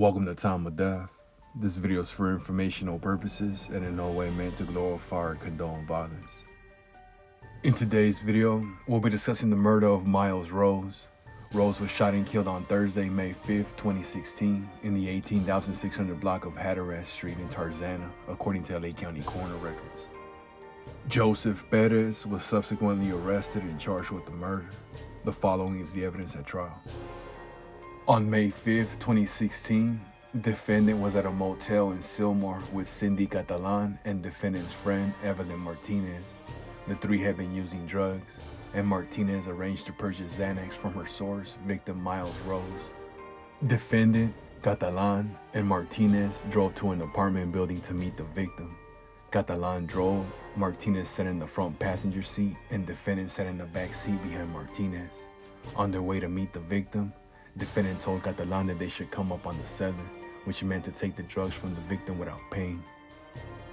Welcome to Time of Death. This video is for informational purposes and in no way meant to glorify or condone violence. In today's video, we'll be discussing the murder of Miles Rose. Rose was shot and killed on Thursday, May 5th, 2016 in the 18,600 block of Hatteras Street in Tarzana, according to LA County coroner records. Joseph Perez was subsequently arrested and charged with the murder. The following is the evidence at trial. On May 5th, 2016, defendant was at a motel in Sylmar with Cindy Catalan and defendant's friend Evelyn Martinez. The three had been using drugs, and Martinez arranged to purchase Xanax from her source, victim Miles Rose. Defendant, Catalan, and Martinez drove to an apartment building to meet the victim. Catalan drove, Martinez sat in the front passenger seat, and defendant sat in the back seat behind Martinez. On their way to meet the victim, defendant told Catalan that they should come up on the cellar, which meant to take the drugs from the victim without paying.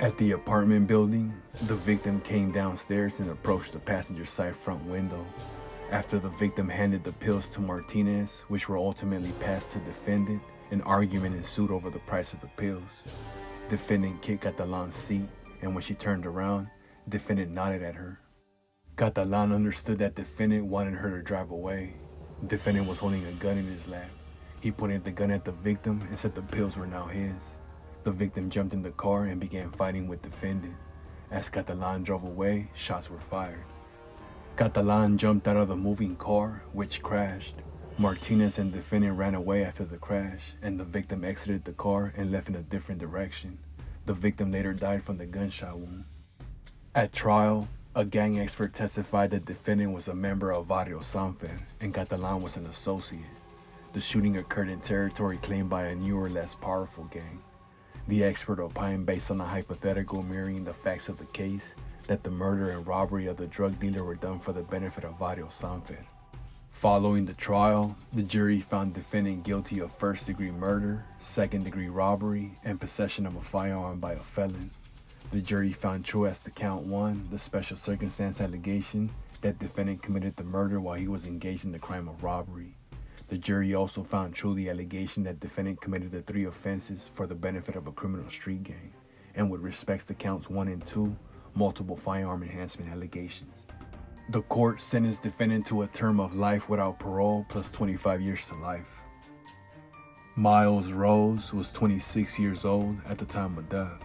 At the apartment building, the victim came downstairs and approached the passenger side front window. After the victim handed the pills to Martinez, which were ultimately passed to defendant, an argument ensued over the price of the pills. Defendant kicked Catalan's seat, and when she turned around, defendant nodded at her. Catalan understood that defendant wanted her to drive away. Defendant was holding a gun in his lap. He pointed the gun at the victim and said the pills were now his. The victim jumped in the car and began fighting with defendant. As Catalan drove away, shots were fired. Catalan jumped out of the moving car, which crashed. Martinez and defendant ran away after the crash, and the victim exited the car and left in a different direction. The victim later died from the gunshot wound. At trial, a gang expert testified that defendant was a member of Barrio Sanfer and Catalan was an associate. The shooting occurred in territory claimed by a newer, less powerful gang. The expert opined, based on a hypothetical mirroring the facts of the case, that the murder and robbery of the drug dealer were done for the benefit of Barrio Sanfer. Following the trial, the jury found defendant guilty of first-degree murder, second-degree robbery, and possession of a firearm by a felon. The jury found true as to count 1, the special circumstance allegation that defendant committed the murder while he was engaged in the crime of robbery. The jury also found true the allegation that defendant committed the 3 offenses for the benefit of a criminal street gang, and with respects to counts 1 and 2, multiple firearm enhancement allegations. The court sentenced defendant to a term of life without parole plus 25 years to life. Miles Rose was 26 years old at the time of death.